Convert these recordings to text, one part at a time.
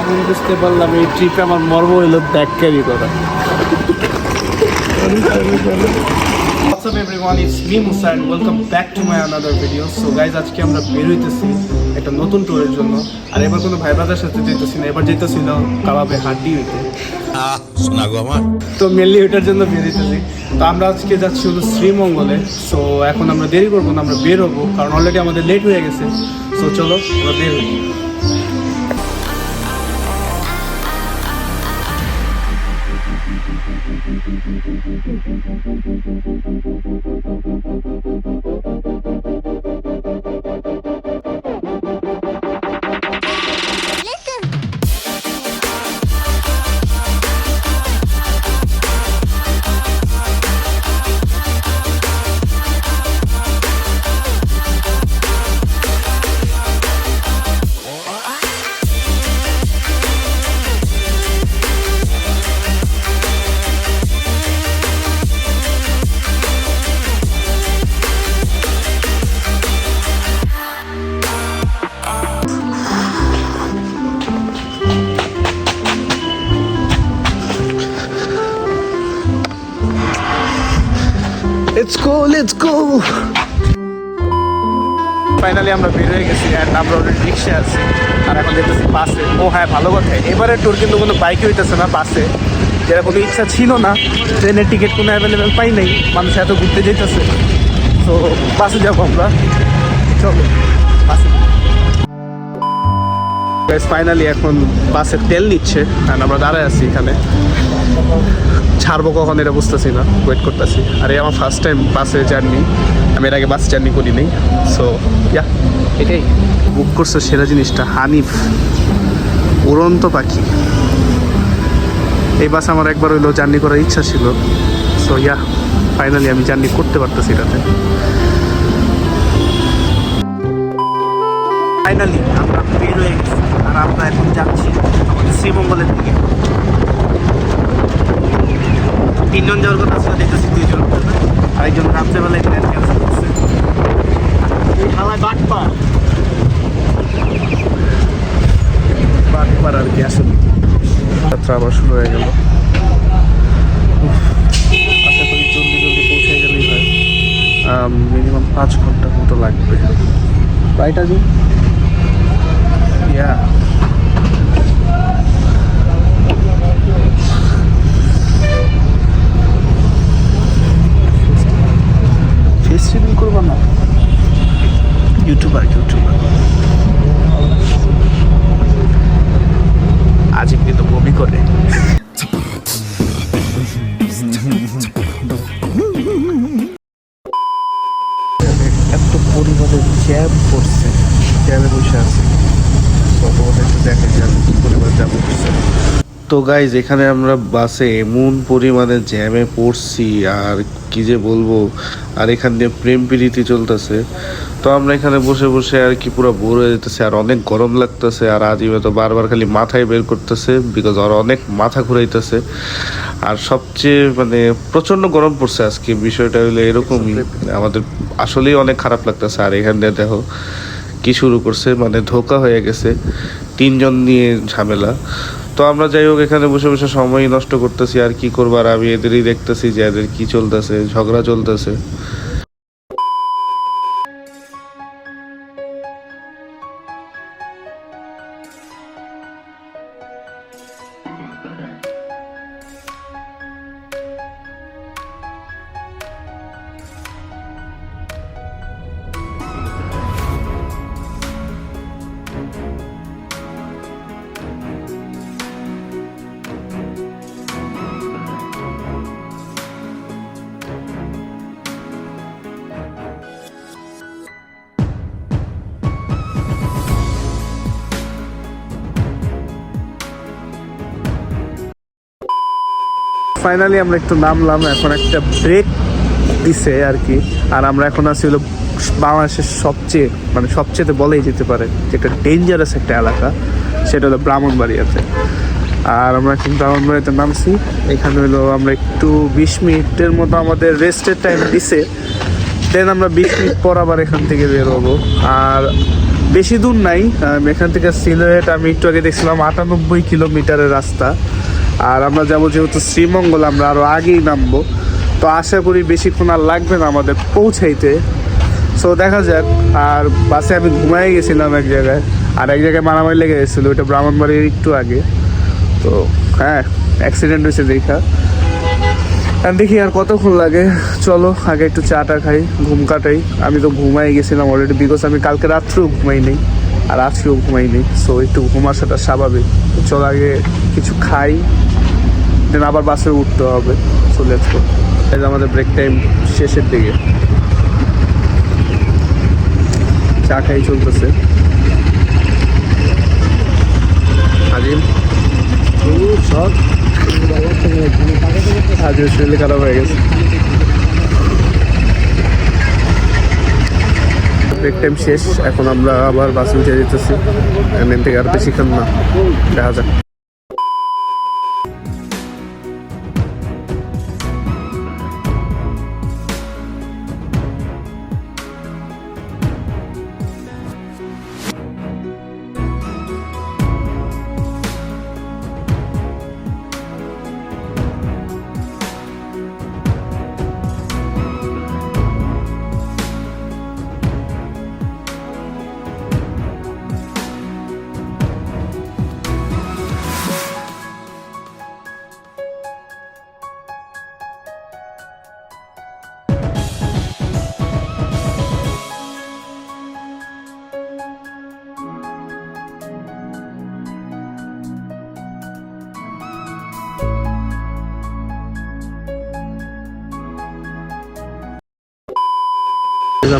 আমি বুঝতে পারলাম এই ট্রিপে আমার মর্ম হইলো ব্যাগ ক্যারি করা। What's up everyone, it's me Musa and welcome back to my another video. So guys, আজকে আমরা বের হইতেছি একটা নতুন ট্যুরের জন্য। আর এবার কোনো ভাই ব্রাদার সাথে যেতেছি না, এবার যেতেছিল কাবাবে হাড্ডি হইতে। শোনা গো আমার। তো মেনলি ওইটার জন্য বের হইতেছি। তো আমরা আজকে যাচ্ছি হলো শ্রীমঙ্গলে। সো এখন আমরা দেরি করবো না, আমরা বের হবো, কারণ অলরেডি আমাদের লেট হয়ে গেছে। সো চলো আমরা বের হই। Let's go. ফাইনালি আমরা বের হয়ে গেছি অ্যান্ড আমরা অলরেডি রিক্সা আছি আর এখন যেতেছি বাসে। ও হ্যাঁ, ভালো কথা, এবারের ট্যুর কিন্তু কোনো বাইকে হইতেছে না, বাসে। যেটা কোনো ইচ্ছা ছিল না, ট্রেনের টিকিট কোনো অ্যাভেলেবেল পাই নাই, মানুষ এত ঘুরতে যেতেছে। তো বাসে যাবো আমরা, চলো বাসে। ফাইনালি এখন বাসের তেল নিচ্ছে অ্যান্ড আমরা দাঁড়ায় আছি এখানে। ছাড়বো কখন এটা বুঝতেছি না, ওয়েট করতেছি। আর এই আমার ফার্স্ট টাইম বাসে জার্নি, আমি এর আগে বাস জার্নি করি নাই। সো ইয়া, এটাই বুক করছে সেরা জিনিসটা, হানিফ উড়ন্ত পাখি। এই বাস আমার একবার হইলেও জার্নি করার ইচ্ছা ছিল। সো ইয়া, ফাইনালি আমি জার্নি করতে পারতেছি এটাতে। ফাইনালি আমরা বের হয়ে গেছি আর আমরা এখন যাচ্ছি আমাদের শ্রীমঙ্গলের দিকে। তিনজন যাওয়ার কথা ছিল, দেখতেছি দুইজন, আরেকজন রাত্রেবেলায় প্ল্যান ক্যান্সেল করছে। বাটপার আর কি, আসলে যাত্রা আবার শুরু হয়ে গেল। আশা করি জলদি জলদি পৌঁছে গেলেই হয়। মিনিমাম 5 ঘন্টার মতো লাগবে। রাইট আজি? ইয়া, ফেস রিভিল করবো না, ইউটিউবার আজ কিন্তু বমি করে। এত পরিমাণে জ্যাম পড়ছে, জ্যামে বসে আছে। তো গাইজ, এখানে আমরা বাসে এমন পরিমাণে জ্যামে পড়ছি আর কি যে বলবো। আর এখান দিয়ে প্রেম প্রীতি চলতেছে। তো আমরা এখানে বসে বসে আর কি পুরো বোর হয়ে যেতেছে আর অনেক গরম লাগতেছে। আর আজিমে তো বারবার খালি মাথায় বের করতেছে, বিকজ আর অনেক মাথা ঘুরাইতেছে। আর সবচেয়ে মানে প্রচণ্ড গরম পড়ছে আজকে। বিষয়টা হলো এরকমই, আমাদের আসলেই অনেক খারাপ লাগতেছে। আর এখান দিয়ে দেখো কি শুরু করছে, মানে ধোকা হয়ে গেছে, 3 জন নিয়ে ঝামেলা। তো আমরা যাই হোক এখানে বসে বসে সময় নষ্ট করতেছি আর কি করবার। আমি এদেরই দেখতেছি যে এদের কি চলতেছে, ঝগড়া চলতেছে। ফাইনালি আমরা একটু নামলাম, এখন একটা ব্রেক দিছে আর কি। আর আমরা এখন আছি হলো বাংলাদেশের সবচেয়ে বলেই যেতে পারে যে একটা ডেঞ্জারাস একটা এলাকা, সেটা হলো ব্রাহ্মণবাড়িয়াতে। আর আমরা এখন ব্রাহ্মণবাড়িয়াতে নামছি। এখানে হলো আমরা একটু 20 মিনিটের মতো আমাদের রেস্টের টাইম দিছে। দেন আমরা 20 মিনিট পর আবার এখান থেকে বের হবো। আর বেশি দূর নাই, এখান থেকে সিলেট আমি একটু আগে দেখছিলাম 98 কিলোমিটারের রাস্তা। আর আমরা যাবো যেহেতু শ্রীমঙ্গল, আমরা আরও আগেই নামবো, তো আশা করি বেশিক্ষণ আর লাগবে না আমাদের পৌঁছাইতে। সো দেখা যাক। আর বাসে আমি ঘুমাই গেছিলাম এক জায়গায়, আর এক জায়গায় মারামারি লেগে গেছিলো, ওইটা ব্রাহ্মণবাড়ির একটু আগে। তো হ্যাঁ, অ্যাক্সিডেন্ট হয়েছে দেখা। আর দেখি আর কতক্ষণ লাগে। চলো আগে একটু চাটা খাই, ঘুম কাটাই। আমি তো ঘুমাই গেছিলাম অলরেডি, বিকজ আমি কালকে রাত্রেও ঘুমাই নেই আর আজকেও ঘুমাই নেই। সো একটু ঘুম আসাটা স্বাভাবিক। চলো আগে কিছু খাই, দেন আবার বাসে উঠতে হবে। So let's go. আমাদের ব্রেক টাইম শেষের দিকে, চা খাই চলতেছে। আজিম সব আজ শরীর খারাপ হয়ে গেছে। ব্রেক টাইম শেষ, এখন আমরা আবার বাসে উঠে যেতেছি। এখান থেকে আর বেশিক্ষণ না, দেখা যাক।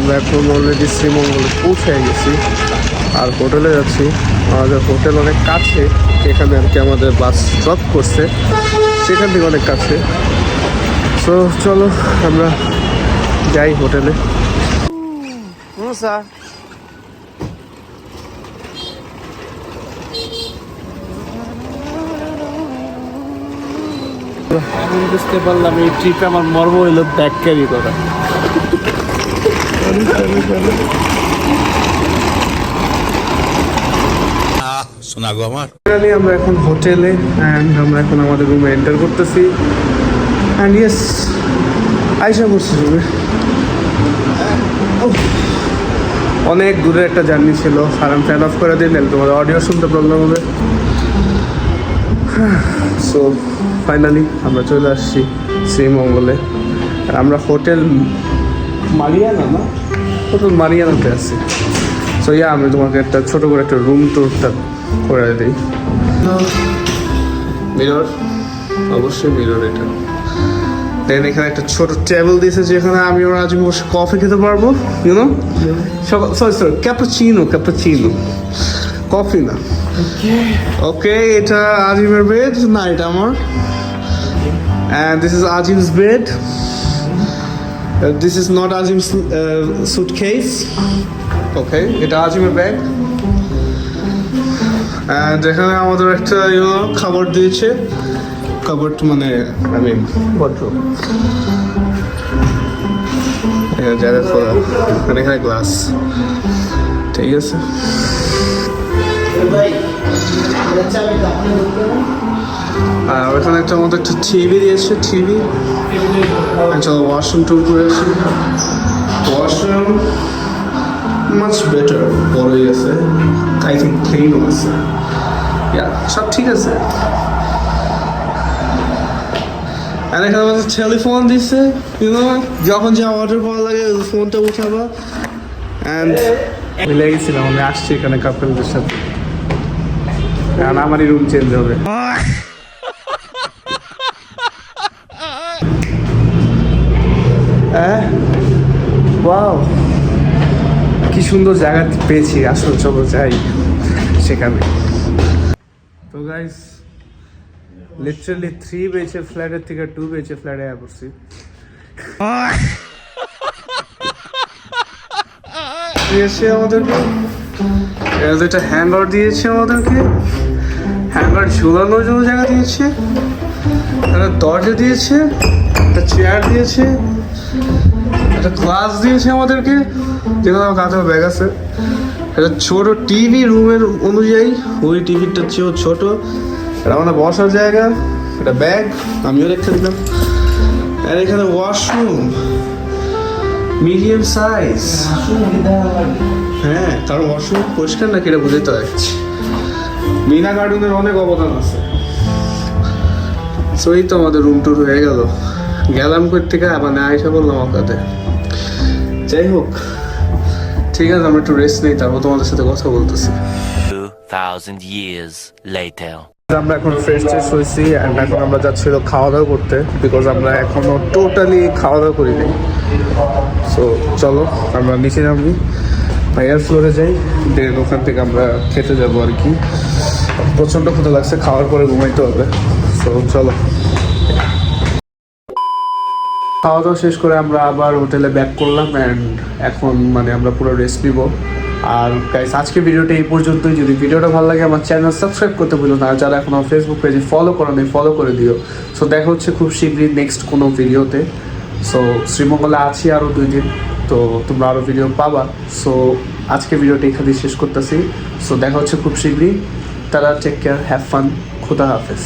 আমরা এখন অলরেডি শ্রীমঙ্গলে পৌঁছে গেছি আর হোটেলে যাচ্ছি। আমাদের হোটেল অনেক কাছে, এখানে আর কি আমাদের বাস ড্রপ করছে, সেখান থেকে অনেক কাছে। সো চলো আমরা যাই হোটেলে। স্যার এখন বুঝতে পারলাম এই ট্রিপে আমার মর্ম হইল ব্যাগ ক্যারি করা। শোনা গো আমার। আমরা এখন হোটেলে, অ্যান্ড আমরা এখন আমাদের রুমে এন্টার করতেছি। অ্যান্ড ইয়েস, আইসা করছি রুমে। অনেক দূরের একটা জার্নি ছিল, আর আমি ফ্যান অফ করে দিই, নাহলে তোমাদের অডিও শুনতে প্রবলেম হবে। সো ফাইনালি আমরা চলে আসছি শ্রীমঙ্গলে। আর আমরা হোটেল মারিয়ানা না, হোটেল মারিয়ানাতে আছি। সো ইয়া, আমি তোমাকে একটা ছোটো করে একটা রুম টুরটা করে দিই। মিরর, অবশ্যই মিরর এটা। দেন এখানে একটা ছোট টেবিল দিয়েছে, যেখানে আমি ওর আজ বসে কফি খেতে পারবো। ইউনো, সরি ক্যাপাচিনো, কফি না। ওকে, এটা আজিমের বেড না, এটা আমার। And this is Azim's bed. This is not Azim's suitcase. Okay, এটা আজিমের ব্যাগ। অ্যান্ড এখানে আমাদের একটা খাবার দিয়েছে, কাবার্ড মানে আই মিন ওয়ার্ডরোব। এখানে জায়গা খোলা, এখানে গ্লাস, ঠিক আছে। আর ওখানে একটা আমাদের একটা টিভি দিয়েছে, টিভি। চলো ওয়াশরুম টুর করে আসি। ওয়াশরুম মাচ বেটার, বড়ই আছে, আই থিঙ্ক ক্লিনও আছে, সব ঠিক আছে। আর এখানে আমাদের টেলিফোন দিচ্ছে, ইউনো, যখন যা অর্ডার করা লাগে ফোনটা উঠাবা। অ্যান্ড মিলে গেছিলাম, আমি আসছি এখানে কাপলদের সাথে, কারণ আমারই রুম চেঞ্জ হবে। ওয়াও, কি সুন্দর জায়গা পেয়েছি। আসলে চলো যাই সেখানে। তো গাইস, লিটারালি 3 BHK ফ্ল্যাটের থেকে 2 BHK ফ্ল্যাটে আয়া পড়ছি। দিয়েছে আমাদেরকে একটা হ্যাঙ্গার দিয়েছে, আমাদেরকে হ্যাঙ্গার ঝুলানোর জন্য জায়গা দিয়েছে, একটা দরজা দিয়েছে, একটা চেয়ার দিয়েছে, একটা গ্লাস দিয়েছে আমাদেরকে, যেখানে আমার কাঁচা ব্যাগ আছে, এটা ছোট টিভি রুমের অনুযায়ী ওই টিভিটার চেয়েও ছোট। এটা আমাদের বসার জায়গা, এটা ব্যাগ আমিও রেখে দিলাম। আর এখানে ওয়াশরুম মিডিয়াম সাইজ। হ্যাঁ, কারণ ওয়াশরুম পরিষ্কার নাকি এটা বুঝতে পারছি। মিনা গার্ডেনের অনেক অবদান আছে। সো এই তো আমাদের রুম টুর হয়ে গেল। গেলাম কই থেকে মানে আয়সা বললাম আপনাকে। যাই হোক, ঠিক আছে, আমরা একটু রেস্ট নেই, তারপর তোমাদের সাথে কথা বলতেছি। 2,000 years later. আমরা এখন ফ্রেশ ট্রেশ হয়েছি অ্যান্ড এখন আমরা যাচ্ছিল খাওয়া দাওয়া করতে, বিকজ আমরা এখনো টোটালি খাওয়া দাওয়া করি নাই। সো চলো আমরা নিচে নামি, হায়ার ফ্লোরে যাই, দেন ওখান থেকে আমরা খেতে যাবো আর কি। প্রচণ্ড ক্ষুধা লাগছে, খাওয়ার পরে ঘুমাইতে হবে। সো চলো। খাওয়া দাওয়া শেষ করে আমরা আবার হোটেলে ব্যাক করলাম অ্যান্ড এখন মানে আমরা পুরো রেস্ট নিব। আর গাইস, আজকে ভিডিওটা এই পর্যন্তই। যদি ভিডিওটা ভালো লাগে আমার চ্যানেল সাবস্ক্রাইব করতে ভুলো না, আর যারা এখন আমার ফেসবুক পেজে ফলো করো নেই ফলো করে দিও। সো দেখা হচ্ছে খুব শীঘ্রই নেক্সট কোনো ভিডিওতে। সো শ্রীমঙ্গলে আছি আরও 2 দিন, তো তোমরা আরও ভিডিও পাবা। সো আজকে ভিডিওটা এখানেই শেষ করতেছি। সো দেখা হচ্ছে খুব শীঘ্রই। তারা টেক কেয়ার, হ্যাভ ফান, খুদা হাফেজ।